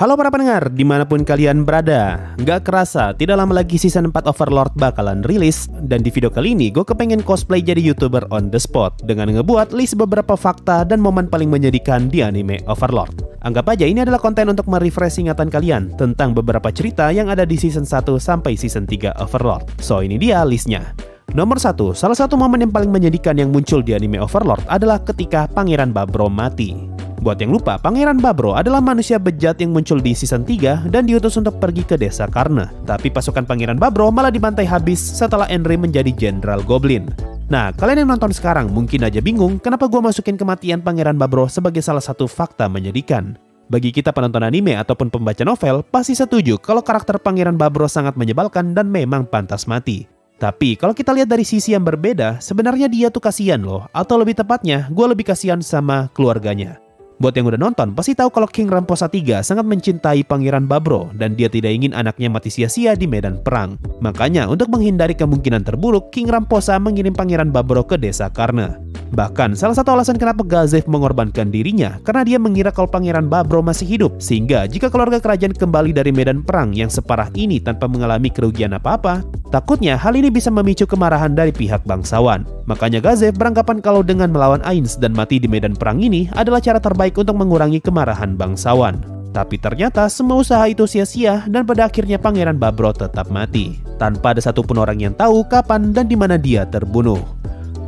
Halo para pendengar, dimanapun kalian berada. Nggak kerasa, tidak lama lagi season 4 Overlord bakalan rilis. Dan di video kali ini, gue kepengen cosplay jadi YouTuber on the spot dengan ngebuat list beberapa fakta dan momen paling menyedihkan di anime Overlord. Anggap aja ini adalah konten untuk merefresh ingatan kalian tentang beberapa cerita yang ada di season 1 sampai season 3 Overlord. So ini dia listnya. Nomor 1, salah satu momen yang paling menyedihkan yang muncul di anime Overlord adalah ketika Pangeran Babro mati. Buat yang lupa, Pangeran Babro adalah manusia bejat yang muncul di season 3 dan diutus untuk pergi ke desa Karna. Tapi pasukan Pangeran Babro malah dibantai habis setelah Henry menjadi Jenderal Goblin. Nah, kalian yang nonton sekarang mungkin aja bingung kenapa gue masukin kematian Pangeran Babro sebagai salah satu fakta menyedihkan. Bagi kita penonton anime ataupun pembaca novel, pasti setuju kalau karakter Pangeran Babro sangat menyebalkan dan memang pantas mati. Tapi kalau kita lihat dari sisi yang berbeda, sebenarnya dia tuh kasihan loh. Atau lebih tepatnya, gue lebih kasihan sama keluarganya. Buat yang udah nonton, pasti tahu kalau King Ramposa III sangat mencintai Pangeran Babro dan dia tidak ingin anaknya mati sia-sia di medan perang. Makanya, untuk menghindari kemungkinan terburuk, King Ramposa mengirim Pangeran Babro ke desa Karna. Bahkan, salah satu alasan kenapa Gazef mengorbankan dirinya karena dia mengira kalau Pangeran Babro masih hidup. Sehingga jika keluarga kerajaan kembali dari medan perang yang separah ini tanpa mengalami kerugian apa-apa, takutnya hal ini bisa memicu kemarahan dari pihak bangsawan. Makanya Gazef beranggapan kalau dengan melawan Ainz dan mati di medan perang ini adalah cara terbaik untuk mengurangi kemarahan bangsawan. Tapi ternyata semua usaha itu sia-sia dan pada akhirnya Pangeran Babro tetap mati. Tanpa ada satupun orang yang tahu kapan dan di mana dia terbunuh.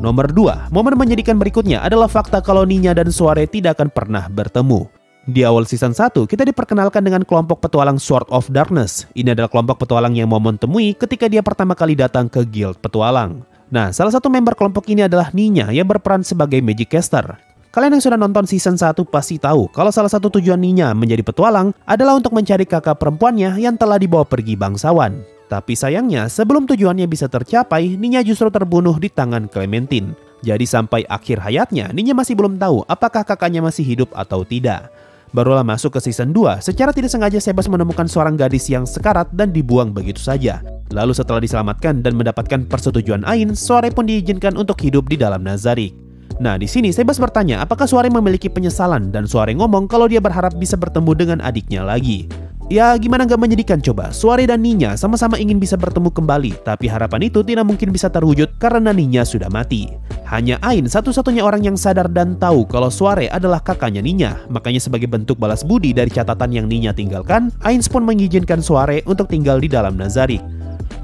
Nomor 2, momen menyedihkan berikutnya adalah fakta kalau Ninya dan Soare tidak akan pernah bertemu. Di awal season 1, kita diperkenalkan dengan kelompok petualang Sword of Darkness. Ini adalah kelompok petualang yang Momon temui ketika dia pertama kali datang ke guild petualang. Nah, salah satu member kelompok ini adalah Ninya yang berperan sebagai Magic Caster. Kalian yang sudah nonton season 1 pasti tahu kalau salah satu tujuan Ninya menjadi petualang adalah untuk mencari kakak perempuannya yang telah dibawa pergi bangsawan. Tapi sayangnya, sebelum tujuannya bisa tercapai, Ninya justru terbunuh di tangan Clementine. Jadi sampai akhir hayatnya, Ninya masih belum tahu apakah kakaknya masih hidup atau tidak. Barulah masuk ke season 2, secara tidak sengaja Sebas menemukan seorang gadis yang sekarat dan dibuang begitu saja. Lalu setelah diselamatkan dan mendapatkan persetujuan Ain, Soare pun diizinkan untuk hidup di dalam Nazarick. Nah, di sini Sebas bertanya apakah Soare memiliki penyesalan dan Soare ngomong kalau dia berharap bisa bertemu dengan adiknya lagi. Ya, gimana gak menyedihkan coba, Soare dan Ninya sama-sama ingin bisa bertemu kembali, tapi harapan itu tidak mungkin bisa terwujud karena Ninya sudah mati. Hanya Ain satu-satunya orang yang sadar dan tahu kalau Soare adalah kakaknya Ninya, makanya sebagai bentuk balas budi dari catatan yang Ninya tinggalkan, Ain pun mengizinkan Soare untuk tinggal di dalam Nazarick.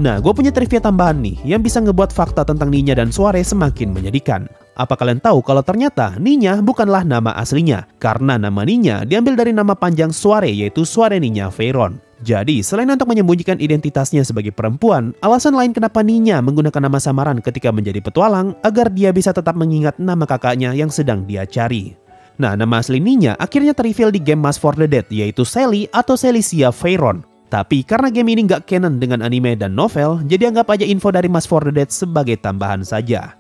Nah, gue punya trivia tambahan nih, yang bisa ngebuat fakta tentang Ninya dan Soare semakin menyedihkan. Apa kalian tahu kalau ternyata Ninya bukanlah nama aslinya? Karena nama Ninya diambil dari nama panjang Soare, yaitu Soare Ninya Veyron. Jadi, selain untuk menyembunyikan identitasnya sebagai perempuan, alasan lain kenapa Ninya menggunakan nama samaran ketika menjadi petualang, agar dia bisa tetap mengingat nama kakaknya yang sedang dia cari. Nah, nama asli Ninya akhirnya terreveal di game Mask for the Dead, yaitu Sally atau Celicia Veyron. Tapi karena game ini nggak canon dengan anime dan novel, jadi anggap aja info dari Mask for the Dead sebagai tambahan saja.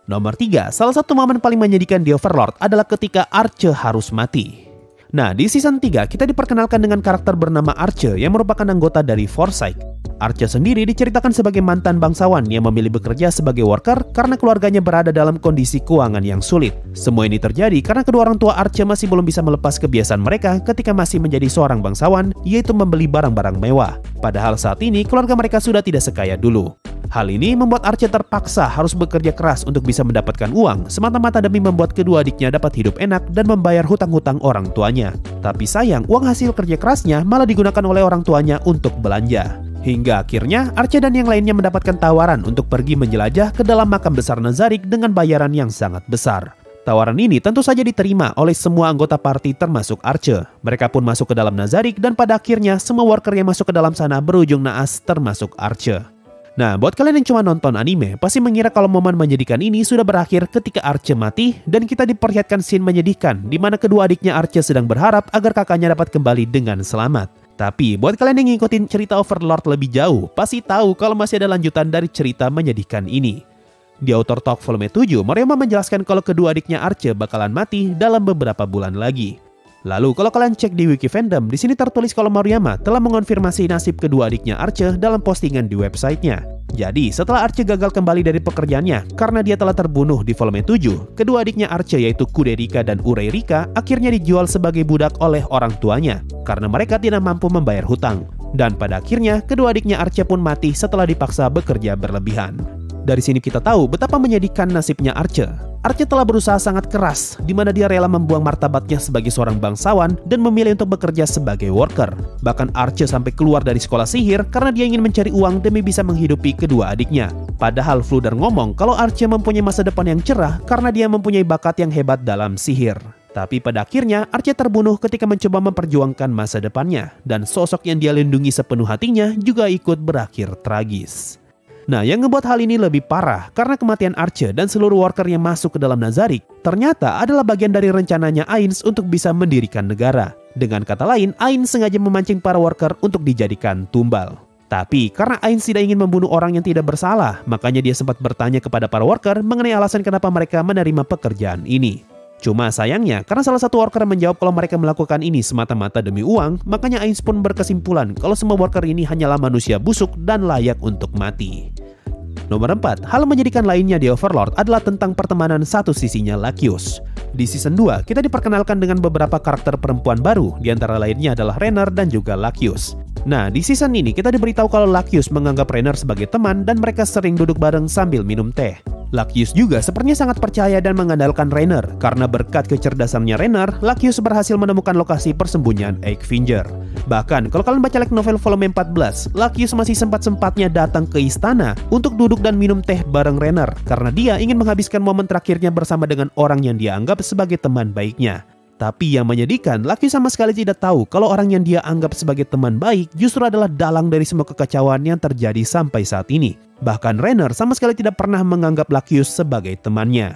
Nomor 3, salah satu momen paling menyedihkan di Overlord adalah ketika Arche harus mati. Nah, di season 3 kita diperkenalkan dengan karakter bernama Arche yang merupakan anggota dari Forsyth. Arche sendiri diceritakan sebagai mantan bangsawan yang memilih bekerja sebagai worker karena keluarganya berada dalam kondisi keuangan yang sulit. Semua ini terjadi karena kedua orang tua Arche masih belum bisa melepas kebiasaan mereka ketika masih menjadi seorang bangsawan, yaitu membeli barang-barang mewah. Padahal saat ini keluarga mereka sudah tidak sekaya dulu. Hal ini membuat Arche terpaksa harus bekerja keras untuk bisa mendapatkan uang, semata-mata demi membuat kedua adiknya dapat hidup enak dan membayar hutang-hutang orang tuanya. Tapi sayang, uang hasil kerja kerasnya malah digunakan oleh orang tuanya untuk belanja. Hingga akhirnya Arche dan yang lainnya mendapatkan tawaran untuk pergi menjelajah ke dalam makam besar Nazarick dengan bayaran yang sangat besar. Tawaran ini tentu saja diterima oleh semua anggota party termasuk Arche. Mereka pun masuk ke dalam Nazarick dan pada akhirnya semua worker yang masuk ke dalam sana berujung naas termasuk Arche. Nah, buat kalian yang cuma nonton anime, pasti mengira kalau momen menyedihkan ini sudah berakhir ketika Arche mati dan kita diperlihatkan scene menyedihkan di mana kedua adiknya Arche sedang berharap agar kakaknya dapat kembali dengan selamat. Tapi buat kalian yang ngikutin cerita Overlord lebih jauh, pasti tahu kalau masih ada lanjutan dari cerita menyedihkan ini. Di Author Talk volume 7, Moriyama menjelaskan kalau kedua adiknya Arche bakalan mati dalam beberapa bulan lagi. Lalu kalau kalian cek di wiki fandom, di sini tertulis kalau Moriyama telah mengonfirmasi nasib kedua adiknya Arche dalam postingan di websitenya. Jadi, setelah Arche gagal kembali dari pekerjaannya karena dia telah terbunuh di volume 7, kedua adiknya Arche yaitu Kude Rika dan Urei Rika akhirnya dijual sebagai budak oleh orang tuanya karena mereka tidak mampu membayar hutang. Dan pada akhirnya, kedua adiknya Arche pun mati setelah dipaksa bekerja berlebihan. Dari sini kita tahu betapa menyedihkan nasibnya Arche. Arche telah berusaha sangat keras, di mana dia rela membuang martabatnya sebagai seorang bangsawan dan memilih untuk bekerja sebagai worker. Bahkan Arche sampai keluar dari sekolah sihir karena dia ingin mencari uang demi bisa menghidupi kedua adiknya. Padahal Flooder ngomong kalau Arche mempunyai masa depan yang cerah karena dia mempunyai bakat yang hebat dalam sihir. Tapi pada akhirnya Arche terbunuh ketika mencoba memperjuangkan masa depannya, dan sosok yang dia lindungi sepenuh hatinya juga ikut berakhir tragis. Nah, yang ngebuat hal ini lebih parah karena kematian Arche dan seluruh worker yang masuk ke dalam Nazarik ternyata adalah bagian dari rencananya Ainz untuk bisa mendirikan negara. Dengan kata lain, Ainz sengaja memancing para worker untuk dijadikan tumbal. Tapi karena Ainz tidak ingin membunuh orang yang tidak bersalah, makanya dia sempat bertanya kepada para worker mengenai alasan kenapa mereka menerima pekerjaan ini. Cuma sayangnya, karena salah satu worker menjawab kalau mereka melakukan ini semata-mata demi uang, makanya Ainz pun berkesimpulan kalau semua worker ini hanyalah manusia busuk dan layak untuk mati. Nomor 4, hal menyedihkan lainnya di Overlord adalah tentang pertemanan satu sisinya Lakius. Di season 2, kita diperkenalkan dengan beberapa karakter perempuan baru, di antara lainnya adalah Rainer dan juga Lakius. Nah, di season ini kita diberitahu kalau Lakius menganggap Rainer sebagai teman dan mereka sering duduk bareng sambil minum teh. Lakius juga sepertinya sangat percaya dan mengandalkan Rainer. Karena berkat kecerdasannya Rainer, Lakius berhasil menemukan lokasi persembunyian Eichfinger. Bahkan, kalau kalian baca light novel volume 14, Lakius masih sempat-sempatnya datang ke istana untuk duduk dan minum teh bareng Rainer karena dia ingin menghabiskan momen terakhirnya bersama dengan orang yang dia anggap sebagai teman baiknya. Tapi yang menyedihkan, Lakius sama sekali tidak tahu kalau orang yang dia anggap sebagai teman baik justru adalah dalang dari semua kekacauan yang terjadi sampai saat ini. Bahkan Rainer sama sekali tidak pernah menganggap Lakius sebagai temannya.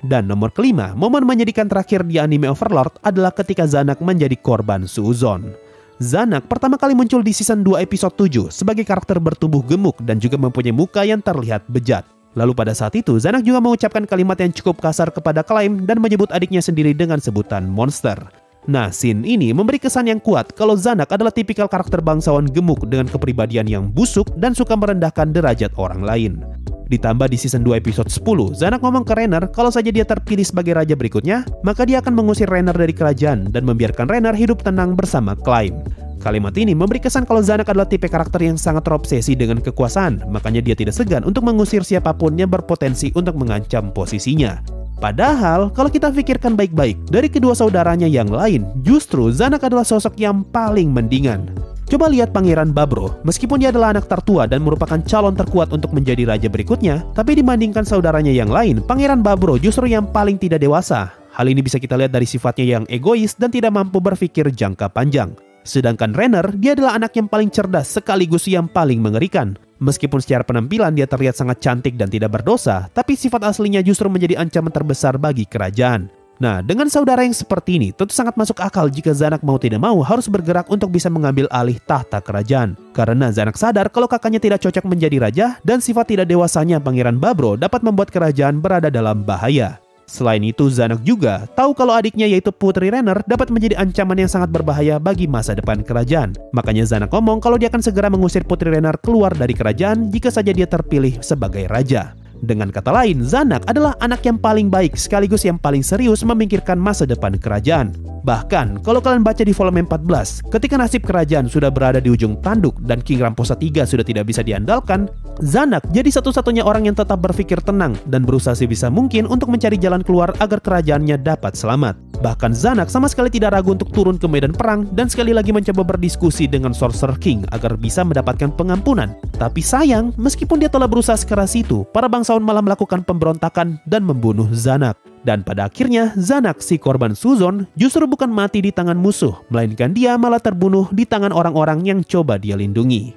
Dan nomor kelima, momen menyedihkan terakhir di anime Overlord adalah ketika Zanak menjadi korban suuzon. Zanak pertama kali muncul di season 2 episode 7 sebagai karakter bertubuh gemuk dan juga mempunyai muka yang terlihat bejat. Lalu pada saat itu, Zanak juga mengucapkan kalimat yang cukup kasar kepada Climb dan menyebut adiknya sendiri dengan sebutan monster. Nah, scene ini memberi kesan yang kuat kalau Zanak adalah tipikal karakter bangsawan gemuk dengan kepribadian yang busuk dan suka merendahkan derajat orang lain. Ditambah di season 2 episode 10, Zanak ngomong ke Rainer kalau saja dia terpilih sebagai raja berikutnya, maka dia akan mengusir Rainer dari kerajaan dan membiarkan Rainer hidup tenang bersama Climb. Kalimat ini memberi kesan kalau Zanak adalah tipe karakter yang sangat terobsesi dengan kekuasaan, makanya dia tidak segan untuk mengusir siapapun yang berpotensi untuk mengancam posisinya. Padahal, kalau kita pikirkan baik-baik, dari kedua saudaranya yang lain, justru Zanak adalah sosok yang paling mendingan. Coba lihat Pangeran Babro, meskipun dia adalah anak tertua dan merupakan calon terkuat untuk menjadi raja berikutnya, tapi dibandingkan saudaranya yang lain, Pangeran Babro justru yang paling tidak dewasa. Hal ini bisa kita lihat dari sifatnya yang egois dan tidak mampu berpikir jangka panjang. Sedangkan Rainer, dia adalah anak yang paling cerdas sekaligus yang paling mengerikan. Meskipun secara penampilan dia terlihat sangat cantik dan tidak berdosa, tapi sifat aslinya justru menjadi ancaman terbesar bagi kerajaan. Nah, dengan saudara yang seperti ini, tentu sangat masuk akal jika Zanak mau tidak mau harus bergerak untuk bisa mengambil alih tahta kerajaan. Karena Zanak sadar kalau kakaknya tidak cocok menjadi raja dan sifat tidak dewasanya Pangeran Babro dapat membuat kerajaan berada dalam bahaya. Selain itu, Zanak juga tahu kalau adiknya yaitu Putri Rainer dapat menjadi ancaman yang sangat berbahaya bagi masa depan kerajaan. Makanya Zanak ngomong kalau dia akan segera mengusir Putri Rainer keluar dari kerajaan jika saja dia terpilih sebagai raja. Dengan kata lain, Zanak adalah anak yang paling baik sekaligus yang paling serius memikirkan masa depan kerajaan. Bahkan, kalau kalian baca di volume 14, ketika nasib kerajaan sudah berada di ujung tanduk dan King Ramposa III sudah tidak bisa diandalkan, Zanak jadi satu-satunya orang yang tetap berpikir tenang dan berusaha sebisa mungkin untuk mencari jalan keluar agar kerajaannya dapat selamat. Bahkan Zanak sama sekali tidak ragu untuk turun ke medan perang dan sekali lagi mencoba berdiskusi dengan Sorcerer King agar bisa mendapatkan pengampunan. Tapi sayang, meskipun dia telah berusaha sekeras itu, para bangsawan malah melakukan pemberontakan dan membunuh Zanak. Dan pada akhirnya, Zanak, si korban suuzon, justru bukan mati di tangan musuh, melainkan dia malah terbunuh di tangan orang-orang yang coba dia lindungi.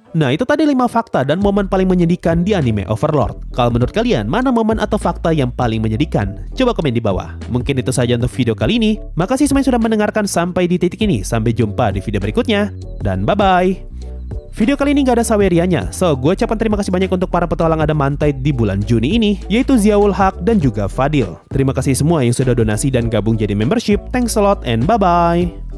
Nah, itu tadi 5 fakta dan momen paling menyedihkan di anime Overlord. Kalau menurut kalian, mana momen atau fakta yang paling menyedihkan? Coba komen di bawah. Mungkin itu saja untuk video kali ini. Makasih semuanya sudah mendengarkan sampai di titik ini. Sampai jumpa di video berikutnya. Dan bye-bye. Video kali ini gak ada Sawerianya, so gue ucapkan terima kasih banyak untuk para petualang Adamantite di bulan Juni ini, yaitu Ziaul Haq dan juga Fadil. Terima kasih semua yang sudah donasi dan gabung jadi membership. Thanks a lot and bye-bye.